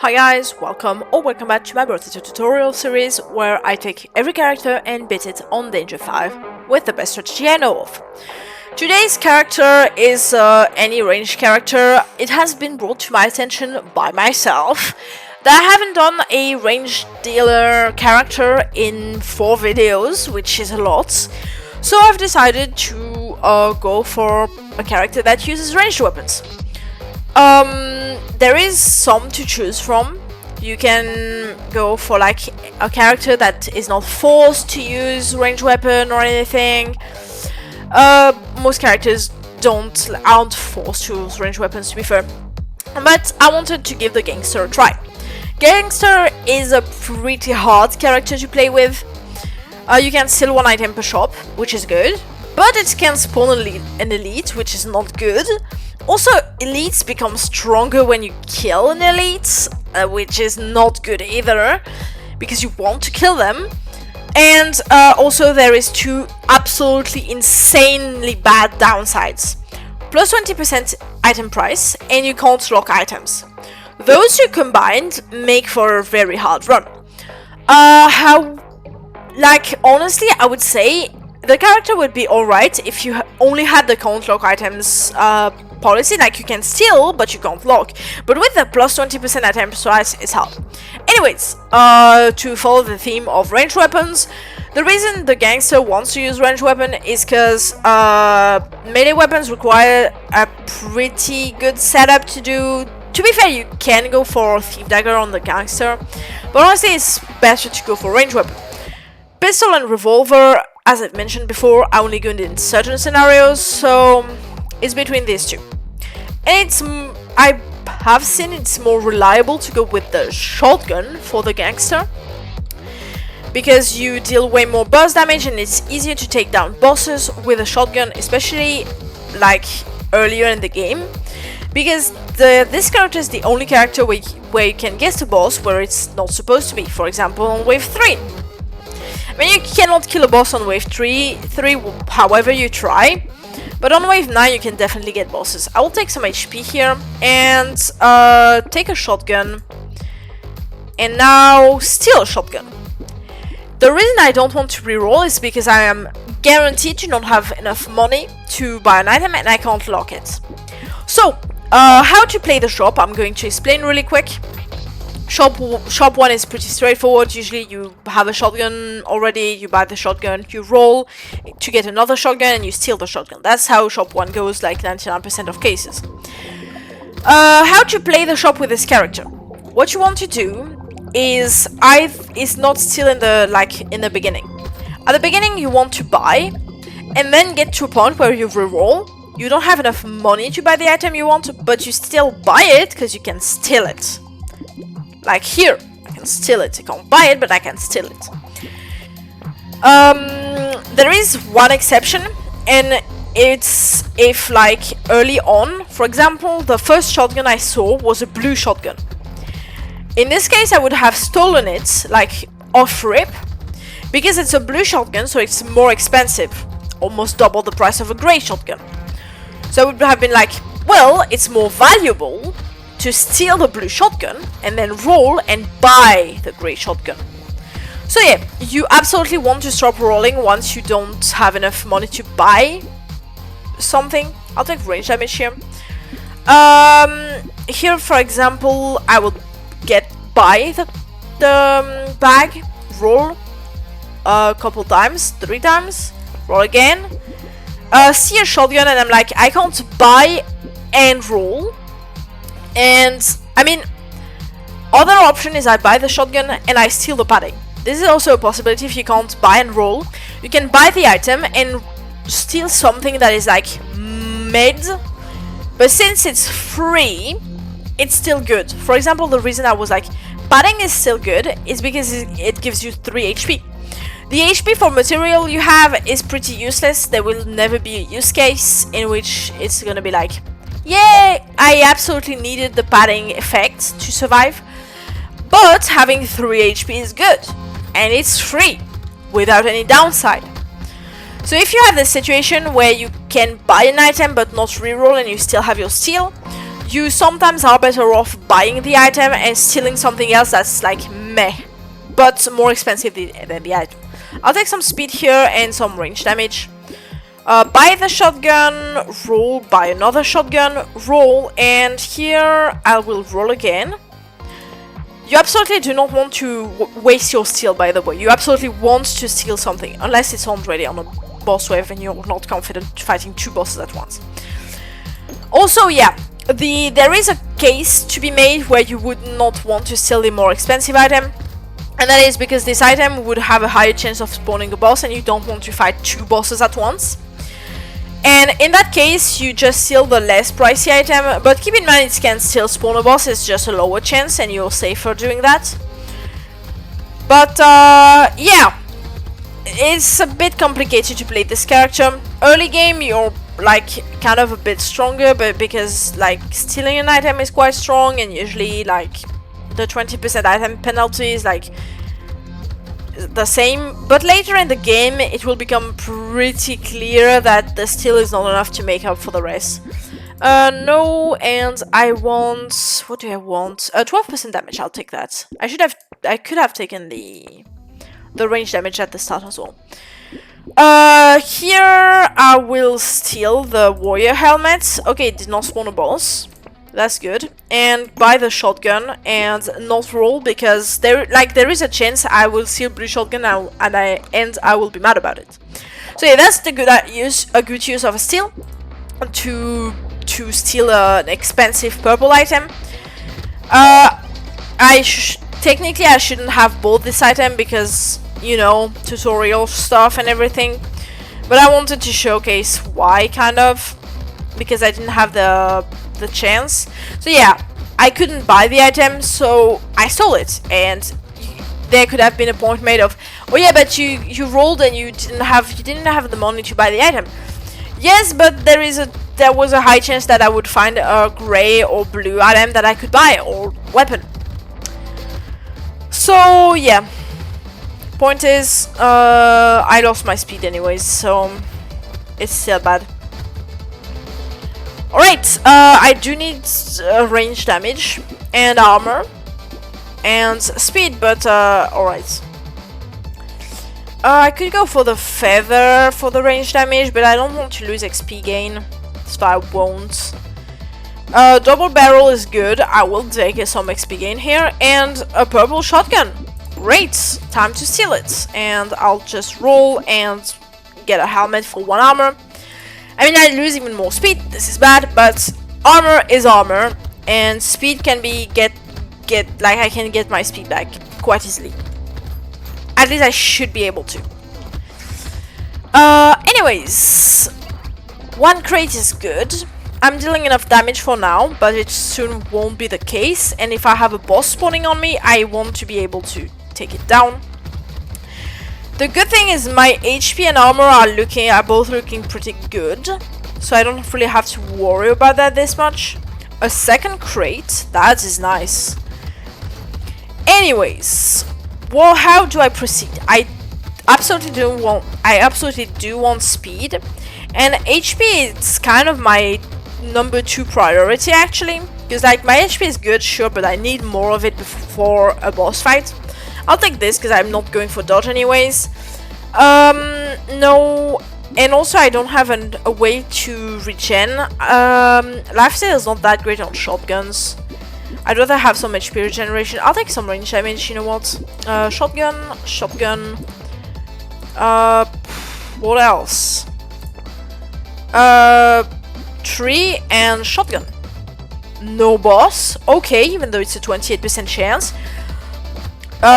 Hi guys, welcome back to my Brotato tutorial series where I take every character and beat it on Danger 5 with the best strategy I know of. Today's character is any ranged character. It has been brought to my attention by myself that I haven't done a ranged dealer character in 4 videos, which is a lot. So I've decided to go for a character that uses ranged weapons. There is some to choose from. You can go for like a character that is not forced to use ranged weapon or anything. Most characters aren't forced to use ranged weapons, to be fair. But I wanted to give the Gangster a try. Gangster is a pretty hard character to play with. You can steal 1 item per shop, which is good, but it can spawn an elite, which is not good. Also, elites become stronger when you kill an elite, which is not good either, because you want to kill them. And also there is 2 absolutely insanely bad downsides. Plus 20% item price, and you can't lock items. Those 2 combined make for a very hard run. Honestly, I would say the character would be alright if you only had the can't lock items policy, like you can steal but you can't lock, but with the plus 20% item price it's hard. Anyways, to follow the theme of ranged weapons, the reason the Gangster wants to use ranged weapon is because melee weapons require a pretty good setup to do. To be fair, you can go for Thief Dagger on the Gangster, but honestly it's better to go for ranged weapon. Pistol and revolver, as I've mentioned before, are only good in certain scenarios, so it's between these 2. And I have seen it's more reliable to go with the shotgun for the Gangster, because you deal way more burst damage and it's easier to take down bosses with a shotgun, especially like earlier in the game, because this character is the only character where you can guess the boss where it's not supposed to be. For example, on wave 3. I mean, you cannot kill a boss on wave 3 however you try, but on wave 9 you can definitely get bosses. I will take some HP here and take a shotgun, and now steal a shotgun. The reason I don't want to reroll is because I am guaranteed to not have enough money to buy an item and I can't lock it. So, how to play the shop, I'm going to explain really quick. Shop 1 is pretty straightforward. Usually you have a shotgun already, you buy the shotgun, you roll to get another shotgun, and you steal the shotgun. That's how shop 1 goes, like 99% of cases. How to play the shop with this character. What you want to do is not still in the beginning. At the beginning you want to buy, and then get to a point where you reroll. You don't have enough money to buy the item you want, but you still buy it because you can steal it. Like here, I can steal it. I can't buy it, but I can steal it. There is one exception, and it's if like early on, for example, the first shotgun I saw was a blue shotgun. In this case, I would have stolen it, like off rip, because it's a blue shotgun, so it's more expensive, almost double the price of a grey shotgun. So I would have been like, well, it's more valuable to steal the blue shotgun and then roll and buy the grey shotgun. So yeah, you absolutely want to stop rolling once you don't have enough money to buy something. I'll take range damage here. Here, for example, I will buy the bag, roll a couple times, 3 times, roll again, see a shotgun, and I'm like, I can't buy and roll. And I mean, other option is I buy the shotgun and I steal the padding. This is also a possibility if you can't buy and roll. You can buy the item and steal something that is like mid, but since it's free, it's still good. For example, the reason I was like, padding is still good is because it gives you 3 HP. The HP for material you have is pretty useless. There will never be a use case in which it's gonna be like, yeah, I absolutely needed the padding effect to survive, but having 3 HP is good, and it's free, without any downside. So if you have this situation where you can buy an item but not reroll and you still have your steal, you sometimes are better off buying the item and stealing something else that's like meh, but more expensive than the item. I'll take some speed here and some range damage. Buy the shotgun, roll, buy another shotgun, roll, and here I will roll again. You absolutely do not want to waste your steal, by the way. You absolutely want to steal something, unless it's already on a boss wave and you're not confident fighting 2 bosses at once. Also, yeah, there is a case to be made where you would not want to steal the more expensive item. And that is because this item would have a higher chance of spawning a boss and you don't want to fight 2 bosses at once. And in that case, you just steal the less pricey item, but keep in mind it can still spawn a boss, it's just a lower chance and you're safer doing that. But yeah, it's a bit complicated to play this character. Early game you're like kind of a bit stronger, but because like stealing an item is quite strong and usually like the 20% item penalty is like the same, but later in the game it will become pretty clear that the steal is not enough to make up for the rest. No, and I want, what do I want? 12% damage, I'll take that. I could have taken the range damage at the start as well. Here I will steal the warrior helmet. Okay, it did not spawn a boss. That's good. And buy the shotgun and not roll because there is a chance I will steal blue shotgun and I will be mad about it. So yeah, that's the good use of a steal to steal an expensive purple item. Technically I shouldn't have bought this item because, you know, tutorial stuff and everything, but I wanted to showcase why, kind of, because I didn't have the chance. So yeah, I couldn't buy the item, so I stole it, and there could have been a point made of, oh yeah, but you rolled and you didn't have the money to buy the item. Yes, but there was a high chance that I would find a gray or blue item that I could buy, or weapon. So yeah, point is I lost my speed anyways, so it's still bad. Alright, I do need range damage and armor and speed, but alright. I could go for the feather for the range damage, but I don't want to lose XP gain, so I won't. Double barrel is good, I will take some XP gain here, and a purple shotgun. Great, time to steal it, and I'll just roll and get a helmet for 1 armor. I mean, I lose even more speed, this is bad, but armor is armor, and speed can be like I can get my speed back quite easily. At least I should be able to. Anyways, 1 crate is good. I'm dealing enough damage for now, but it soon won't be the case, and if I have a boss spawning on me, I want to be able to take it down. The good thing is my HP and armor are both looking pretty good, so I don't really have to worry about that this much. A 2nd crate, that is nice. Anyways, well, how do I proceed? I absolutely do want speed, and HP is kind of my number 2 priority actually, because like my HP is good, sure, but I need more of it before a boss fight. I'll take this because I'm not going for dodge anyways. No, and also I don't have a way to regen. Lifesteal is not that great on shotguns. I'd rather have some HP regeneration. I'll take some range damage, you know what? Shotgun. What else? Tree and shotgun. No boss. Okay, even though it's a 28% chance.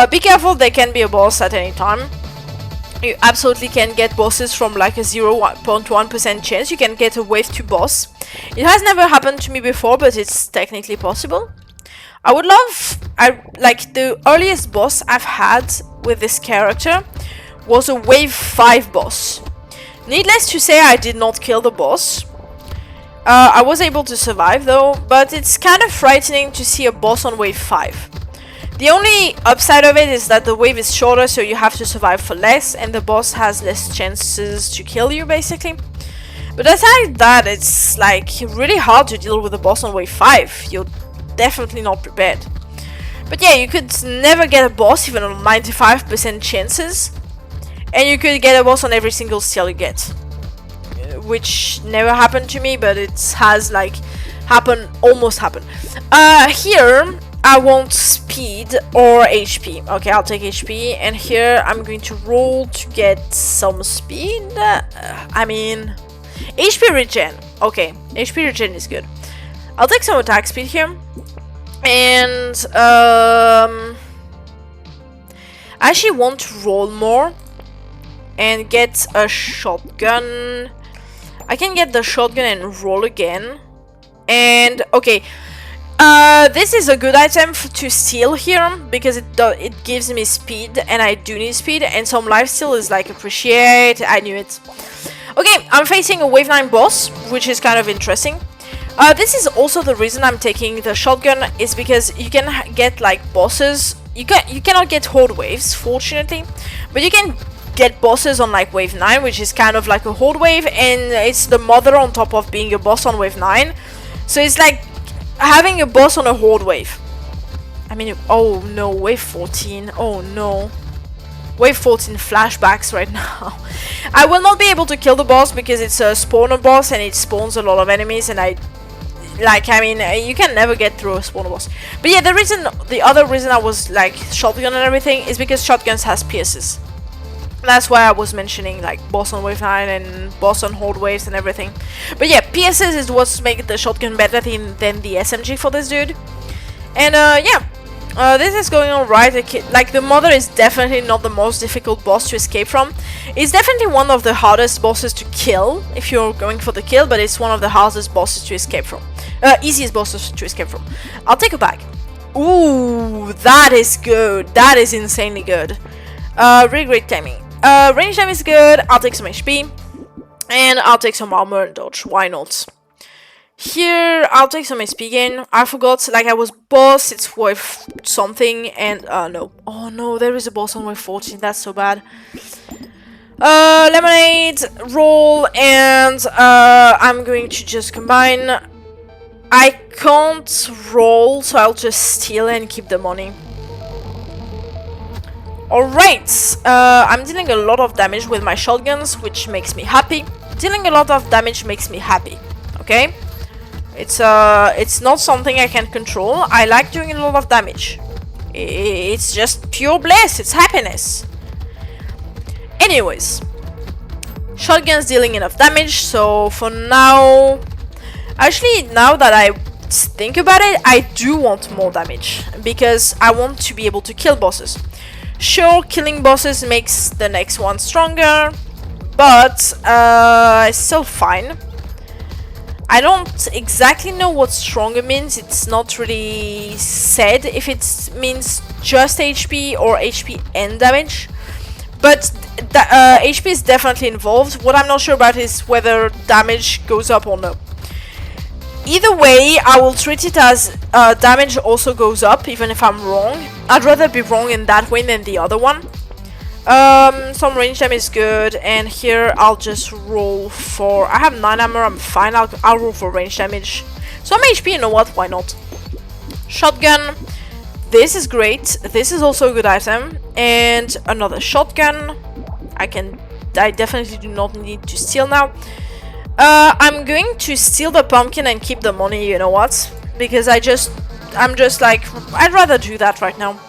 Be careful, there can be a boss at any time. You absolutely can get bosses from like a 0.1% chance. You can get a wave 2 boss. It has never happened to me before, but it's technically possible. Like the earliest boss I've had with this character was a wave 5 boss. Needless to say, I did not kill the boss. I was able to survive though, but it's kind of frightening to see a boss on wave 5. The only upside of it is that the wave is shorter, so you have to survive for less, and the boss has less chances to kill you, basically. But aside that, it's like really hard to deal with a boss on wave 5. You're definitely not prepared. But yeah, you could never get a boss even on 95% chances. And you could get a boss on every single steal you get. Which never happened to me, but it has like almost happened. Here, I want speed or HP. Okay, I'll take HP. And here, I'm going to roll to get some speed. I mean, HP regen. Okay, HP regen is good. I'll take some attack speed here. And, I actually want to roll more. And get a shotgun. I can get the shotgun and roll again. And okay, this is a good item to steal here because it gives me speed, and I do need speed. And some lifesteal is like appreciate. I knew it. Okay, I'm facing a wave 9 boss, which is kind of interesting. This is also the reason I'm taking the shotgun, is because you can get like bosses. You cannot get horde waves, fortunately, but you can get bosses on like wave 9, which is kind of like a horde wave, and it's the mother on top of being a boss on wave 9. So it's like having a boss on a horde wave. I mean, oh no, wave 14. Oh no. Wave 14 flashbacks right now. I will not be able to kill the boss because it's a spawner boss and it spawns a lot of enemies, and I mean, you can never get through a spawner boss. But yeah, the other reason I was like shotgun and everything is because shotguns has pierces. That's why I was mentioning like boss on wave 9 and boss on horde waves and everything. But yeah, pierces is what's making the shotgun better than the SMG for this dude. And yeah, this is going on right. Like the mother is definitely not the most difficult boss to escape from. It's definitely one of the hardest bosses to kill if you're going for the kill, but it's one of the hardest bosses to escape from. Easiest bosses to escape from. I'll take a bag. Ooh, that is good. That is insanely good. Really great timing. Range time is good. I'll take some HP. And I'll take some armor and dodge. Why not? Here, I'll take some SP gain. I forgot, like, I was boss. It's wave something. And, no. Oh, no, there is a boss on wave 14. That's so bad. Lemonade, roll, and, I'm going to just combine. I can't roll, so I'll just steal and keep the money. Alright, I'm dealing a lot of damage with my shotguns, which makes me happy. Dealing a lot of damage makes me happy, okay? It's not something I can control. I like doing a lot of damage. It's just pure bliss, it's happiness. Anyways, shotgun's dealing enough damage, so for now... Actually, now that I think about it, I do want more damage, because I want to be able to kill bosses. Sure, killing bosses makes the next one stronger, but it's still fine. I don't exactly know what stronger means. It's not really said if it means just HP or HP and damage. But HP is definitely involved. What I'm not sure about is whether damage goes up or no. Either way, I will treat it as damage also goes up, even if I'm wrong. I'd rather be wrong in that way than the other one. Some range time is good, and here I'll just roll for... I have 9 armor, I'm fine, I'll roll for range damage. Some HP, you know what, why not? Shotgun, this is great, this is also a good item. And another shotgun. I definitely do not need to steal now. I'm going to steal the pumpkin and keep the money, you know what? Because I'm just like, I'd rather do that right now.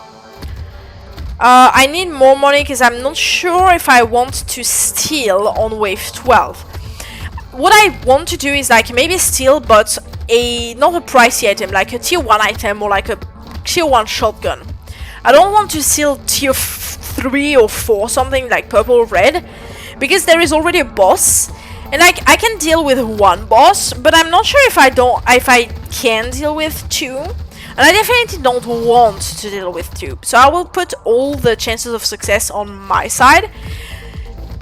I need more money because I'm not sure if I want to steal on wave 12. What I want to do is like maybe steal, but not a pricey item, like a tier 1 item or like a tier 1 shotgun. I don't want to steal tier 3 or 4, something like purple or red, because there is already a boss. And like I can deal with one boss, but I'm not sure if I can deal with 2. And I definitely don't want to deal with 2. So I will put all the chances of success on my side.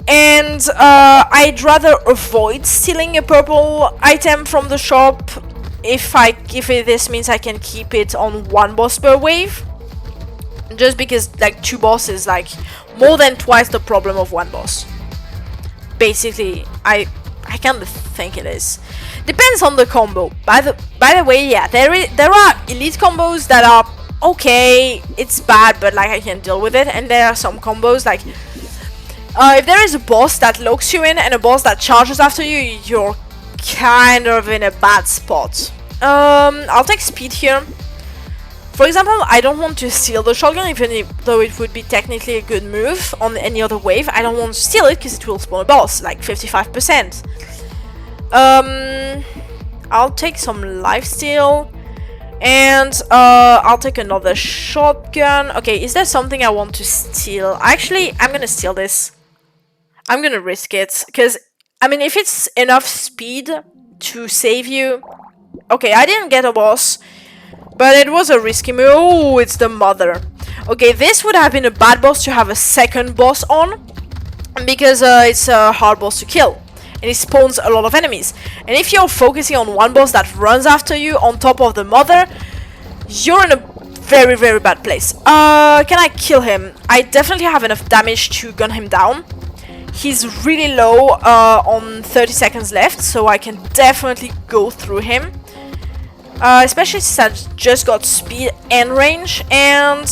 And I'd rather avoid stealing a purple item from the shop if this means I can keep it on 1 boss per wave. Just because like 2 bosses like more than twice the problem of 1 boss. Basically, I I kind of think it is. Depends on the combo. By the way, yeah, there are elite combos that are okay. It's bad, but like I can deal with it. And there are some combos like if there is a boss that locks you in and a boss that charges after you, you're kind of in a bad spot. I'll take speed here. For example, I don't want to steal the shotgun, even though it would be technically a good move on any other wave. I don't want to steal it because it will spawn a boss, like 55%. I'll take some lifesteal, and I'll take another shotgun. Okay, is there something I want to steal? Actually, I'm gonna steal this. I'm gonna risk it, because, I mean, if it's enough speed to save you... Okay, I didn't get a boss, but it was a risky move. Oh, it's the mother. Okay, this would have been a bad boss to have a second boss on, because it's a hard boss to kill, and it spawns a lot of enemies. And if you're focusing on one boss that runs after you on top of the mother, you're in a very, very bad place. Can I kill him? I definitely have enough damage to gun him down. He's really low on 30 seconds left, so I can definitely go through him. Especially since I just got speed and range, and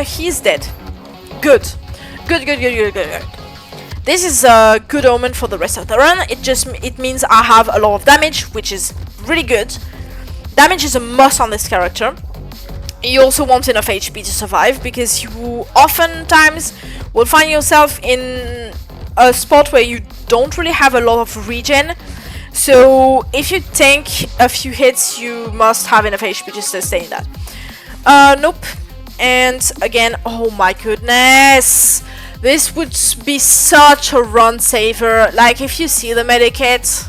he's dead. Good. Good. This is a good omen for the rest of the run. It means I have a lot of damage, which is really good. Damage is a must on this character. You also want enough HP to survive, because you oftentimes will find yourself in a spot where you don't really have a lot of regen. So if you tank a few hits, you must have enough HP to sustain that. Nope. And again, oh my goodness, this would be such a run saver. Like, if you see the medikit,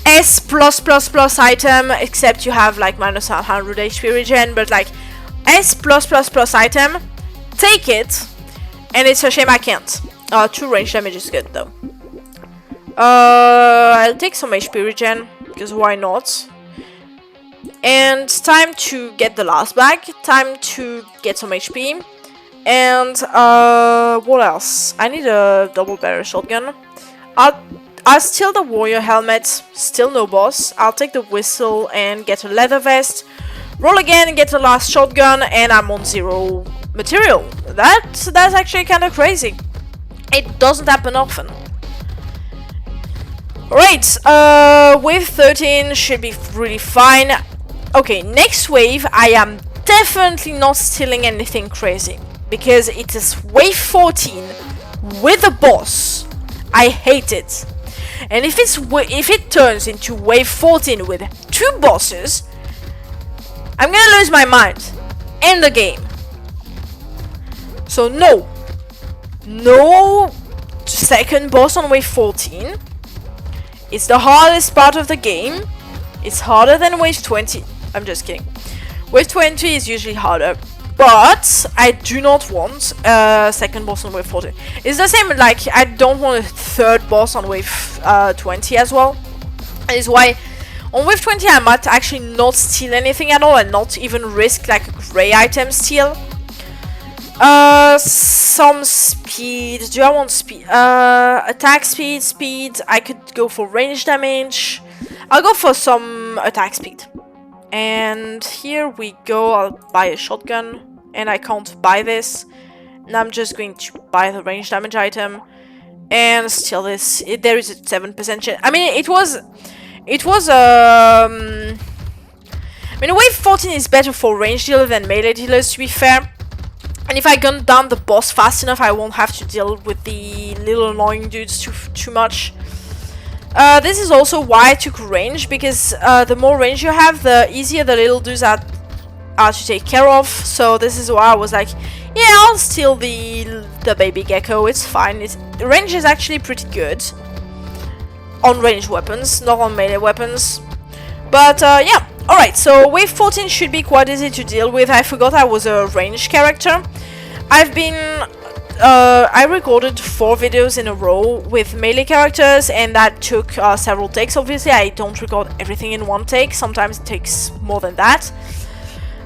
S+++ item, except you have like minus 100 HP regen, but like S+++ item, take it, and it's a shame I can't. 2 range damage is good though. I'll take some HP regen, because why not? And time to get the last bag, time to get some HP. And what else? I need a double barrel shotgun. I'll steal the warrior helmet, still no boss. I'll take the whistle and get a leather vest. Roll again and get the last shotgun, and I'm on 0 material. That's actually kind of crazy. It doesn't happen often. Alright, wave 13 should be really fine. Okay, next wave, I am definitely not stealing anything crazy, because it is wave 14 with a boss. I hate it. And if it turns into wave 14 with 2 bosses, I'm gonna lose my mind. End the game. So no second boss on wave 14. It's the hardest part of the game. It's harder than wave 20. I'm just kidding. Wave 20 is usually harder, but I do not want a second boss on wave 14. It's the same, like, I don't want a third boss on wave 20 as well. That is why on wave 20 I might actually not steal anything at all, and not even risk like a gray item steal. Some speed. Do I want speed? Attack speed. I could go for range damage. I'll go for some attack speed. And here we go. I'll buy a shotgun, and I can't buy this. And I'm just going to buy the range damage item and steal this. There is a 7% chance. I mean, it was I mean, wave 14 is better for range dealer than melee dealers, to be fair. And if I gun down the boss fast enough, I won't have to deal with the little annoying dudes too much. This is also why I took range, because the more range you have, the easier the little dudes are to take care of. So this is why I was like, yeah, I'll steal the baby gecko, it's fine. Range is actually pretty good on ranged weapons, not on melee weapons. But yeah, alright, so wave 14 should be quite easy to deal with. I forgot I was a ranged character. I recorded 4 videos in a row with melee characters, and that took several takes. Obviously, I don't record everything in one take. Sometimes it takes more than that.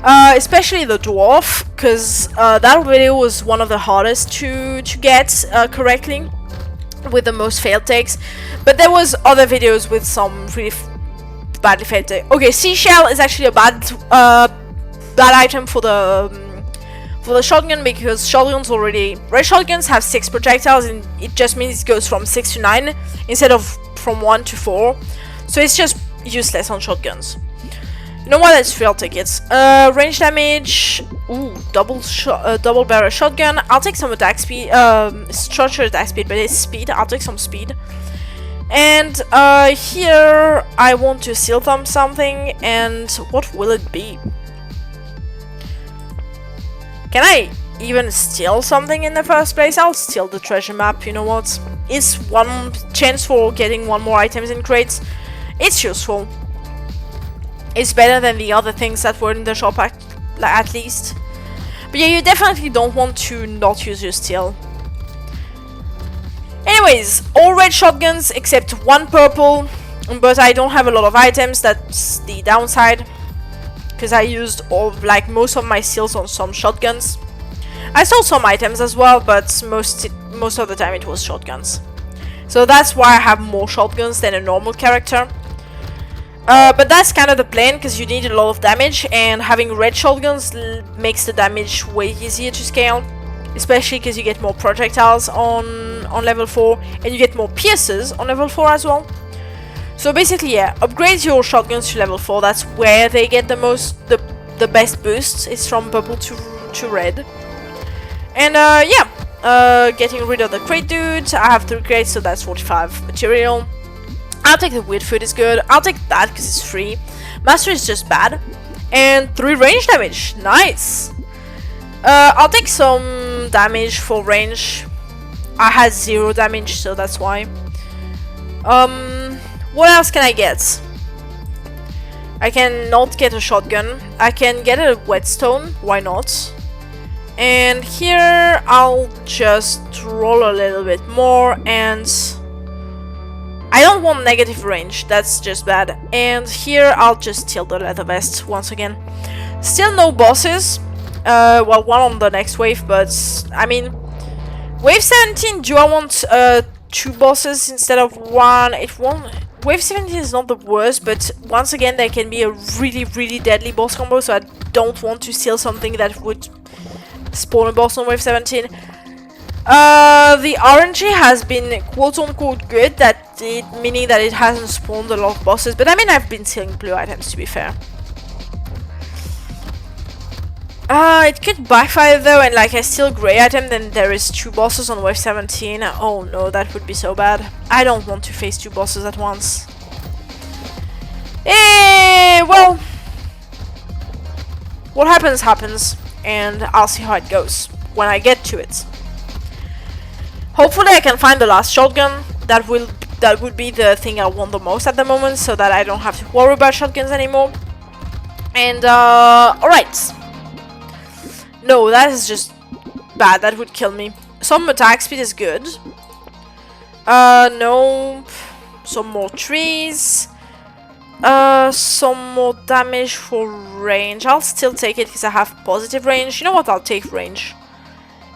Especially the dwarf, because that video was one of the hardest to get correctly. with the most failed takes, but there was other videos with some really badly failed takes. Okay, seashell is actually a bad item for the shotgun, because red shotguns have 6 projectiles, and it just means it goes from 6 to 9 instead of from 1 to 4, so it's just useless on shotguns. You know what? Let's fail tickets. Range damage. Ooh, double barrel shotgun. I'll take some attack speed. Structured attack speed, but it's speed. I'll take some speed. And here I want to seal thumb something. And what will it be? Can I even steal something in the first place? I'll steal the treasure map. You know what? It's one chance for getting 1 more items in crates. It's useful. It's better than the other things that were in the shop at least. But yeah, you definitely don't want to not use your steal. Anyways, all red shotguns except 1 purple, but I don't have a lot of items. That's the downside, because I used most of my steals on some shotguns. I stole some items as well, but most of the time it was shotguns. So that's why I have more shotguns than a normal character. But that's kind of the plan, because you need a lot of damage, and having red shotguns makes the damage way easier to scale, especially because you get more projectiles on level 4, and you get more pierces on level 4 as well. So basically, yeah, upgrade your shotguns to level 4. That's where they get the best boosts. It's from purple to red. And yeah, getting rid of the crate dudes. I have 3 crates, so that's 45 material. I'll take the weird food, is good. I'll take that because it's free. Master is just bad. And 3 range damage. Nice. I'll take some damage for range. I had 0 damage, so that's why. What else can I get? I cannot get a shotgun. I can get a whetstone. Why not? And here I'll just roll a little bit more, and I don't want negative range, that's just bad. And here I'll just steal the leather vest once again. Still no bosses. Well, 1 on the next wave, but I mean, wave 17, do I want 2 bosses instead of 1? It won't. Wave 17 is not the worst, but once again there can be a really deadly boss combo, so I don't want to steal something that would spawn a boss on wave 17. The RNG has been quote-unquote good, meaning that it hasn't spawned a lot of bosses, but I mean, I've been stealing blue items, to be fair. It could backfire though, and like I steal grey item, then there is 2 bosses on wave 17. Oh no, that would be so bad. I don't want to face 2 bosses at once. Well, what happens happens, and I'll see how it goes when I get to it. Hopefully I can find the last shotgun. That would be the thing I want the most at the moment, so that I don't have to worry about shotguns anymore. And alright. No, that is just bad. That would kill me. Some attack speed is good. No. Some more trees. Some more damage for range. I'll still take it because I have positive range. You know what? I'll take range.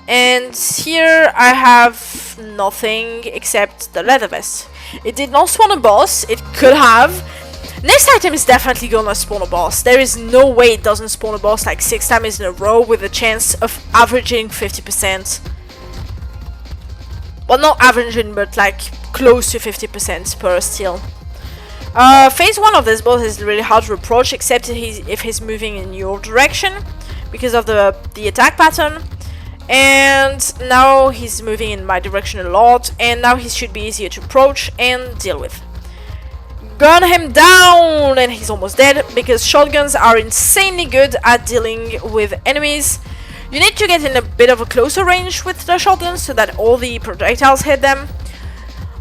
And here I have nothing except the leather vest. It did not spawn a boss. It could have. Next item is definitely gonna spawn a boss. There is no way it doesn't spawn a boss like 6 times in a row with a chance of averaging 50%. Well, not averaging, but like close to 50% per steal. Phase 1 of this boss is really hard to approach, except if he's moving in your direction because of the attack pattern. And now he's moving in my direction a lot, and now he should be easier to approach and deal with. Gun him down, and he's almost dead, because shotguns are insanely good at dealing with enemies. You need to get in a bit of a closer range with the shotguns so that all the projectiles hit them.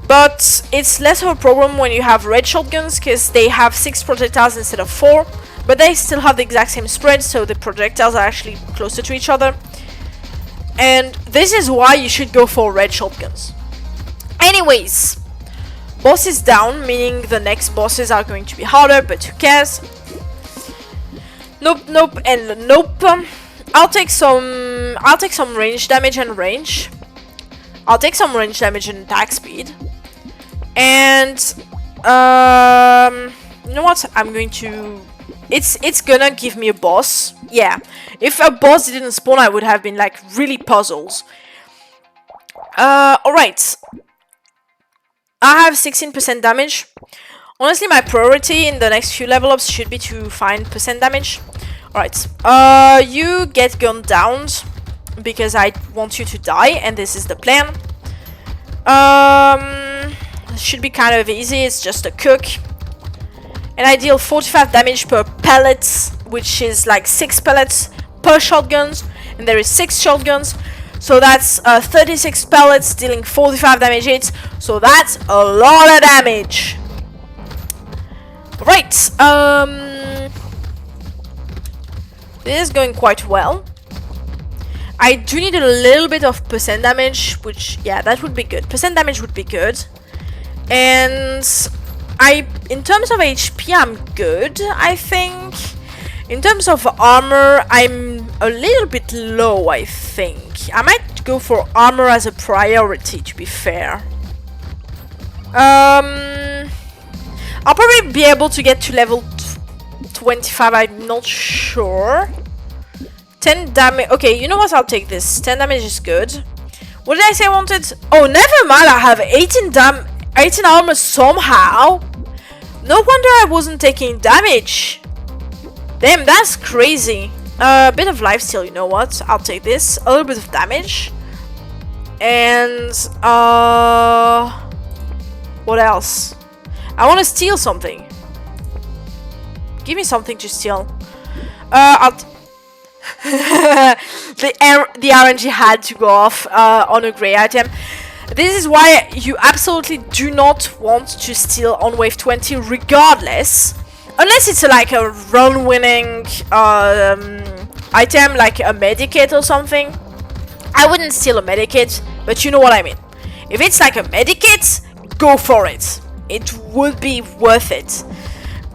But it's less of a problem when you have red shotguns, because they have 6 projectiles instead of 4, but they still have the exact same spread, so the projectiles are actually closer to each other. And this is why you should go for red shotguns. Anyways, boss is down, meaning the next bosses are going to be harder, but who cares? Nope, nope, and nope. I'll take some range damage and range. I'll take some range damage and attack speed. And you know what? I'm going to. It's gonna give me a boss. Yeah. If a boss didn't spawn, I would have been like really puzzled. Alright. I have 16% damage. Honestly, my priority in the next few level ups should be to find percent damage. Alright. You get gunned down because I want you to die, and this is the plan. Should be kind of easy. It's just a cook. And I deal 45 damage per pellet, which is like 6 pellets per shotguns, and there is 6 shotguns, so that's 36 pellets dealing 45 damage each, so that's a lot of damage. Right, this is going quite well. I do need a little bit of percent damage, which, yeah, that would be good. Percent damage would be good. And in terms of HP, I'm good, I think. In terms of armor, I'm a little bit low, I think. I might go for armor as a priority, to be fair. I'll probably be able to get to level 25, I'm not sure. 10 damage. Okay, you know what? I'll take this. 10 damage is good. What did I say I wanted? Oh, never mind. I have 18 armor somehow. No wonder I wasn't taking damage. Damn, that's crazy. A bit of lifesteal, you know what? I'll take this. A little bit of damage. And, what else? I want to steal something. Give me something to steal. The RNG had to go off on a grey item. This is why you absolutely do not want to steal on wave 20 regardless. Unless it's like a run-winning item, like a medikit or something. I wouldn't steal a medikit, but you know what I mean. If it's like a medikit, go for it. It would be worth it.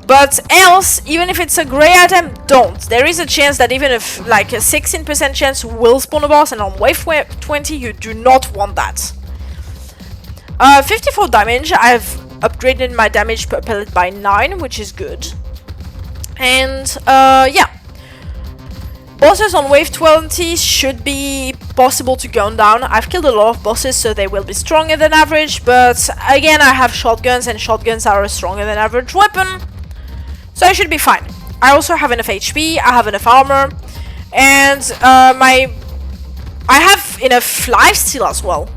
But else, even if it's a grey item, don't. There is a chance that even if like a 16% chance will spawn a boss, and on wave 20 you do not want that. 54 damage. I've upgraded my damage per pellet by 9, which is good. And yeah. Bosses on wave 20 should be possible to gun down. I've killed a lot of bosses, so they will be stronger than average. But again, I have shotguns, and shotguns are a stronger than average weapon. So I should be fine. I also have enough HP, I have enough armor, and I have enough lifesteal as well.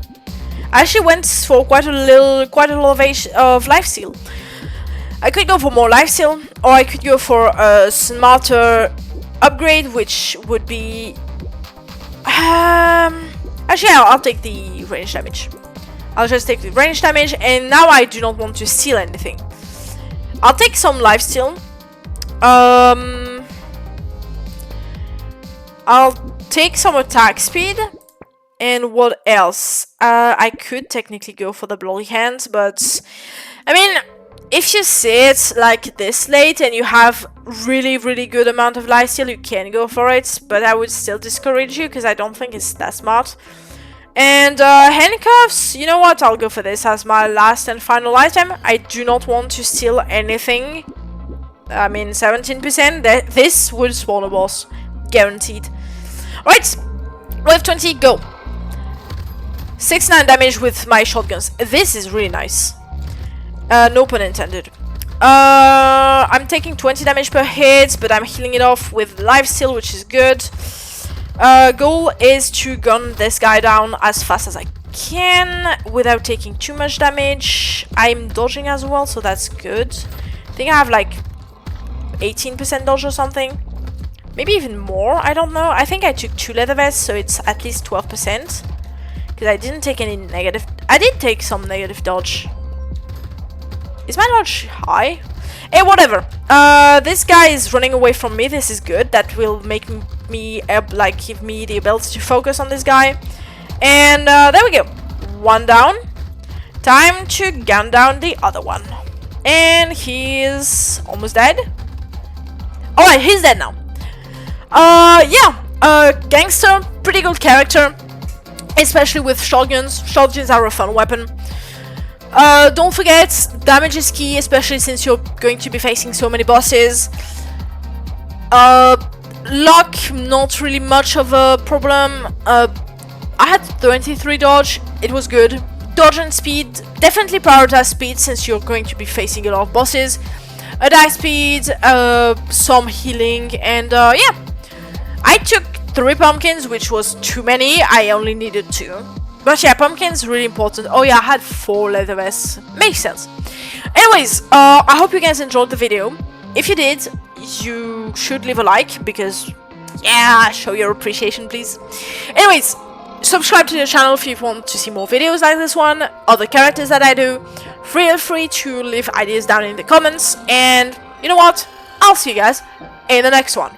I actually went for quite a lot of lifesteal. I could go for more lifesteal, or I could go for a smarter upgrade, which would be... actually, I'll take the range damage. I'll just take the range damage, and now I do not want to steal anything. I'll take some lifesteal. I'll take some attack speed. And what else? I could technically go for the bloody hands, but I mean, if you see it like this late and you have really good amount of lifesteal, you can go for it, but I would still discourage you because I don't think it's that smart. And handcuffs, you know what? I'll go for this as my last and final item. I do not want to steal anything. I mean, 17%. This would spawn a boss, guaranteed. Right, wave 20, go. 69 damage with my shotguns. This is really nice. No pun intended. I'm taking 20 damage per hit, but I'm healing it off with lifesteal, which is good. Goal is to gun this guy down as fast as I can without taking too much damage. I'm dodging as well, so that's good. I think I have like 18% dodge or something. Maybe even more, I don't know. I think I took 2 leather vests, so it's at least 12%. Because I didn't take any negative... I did take some negative dodge. Is my dodge high? Hey, whatever. This guy is running away from me. This is good. That will make me, like, give me the ability to focus on this guy. And there we go. One down. Time to gun down the other one. And he is almost dead. Alright, he's dead now. Yeah. Gangster, pretty good character. especially with shotguns. Shotguns are a fun weapon. Don't forget, damage is key, especially since you're going to be facing so many bosses. Luck, not really much of a problem. I had 23 dodge, it was good. Dodge and speed, definitely prioritize speed since you're going to be facing a lot of bosses. Attack speed, some healing, and yeah. I took 3 pumpkins, which was too many. I only needed 2. But yeah, pumpkins really important. Oh yeah, I had 4 leather vests. Makes sense. Anyways, I hope you guys enjoyed the video. If you did, you should leave a like because, yeah, show your appreciation, please. Anyways, subscribe to the channel if you want to see more videos like this one, other characters that I do. Feel free to leave ideas down in the comments, and you know what? I'll see you guys in the next one.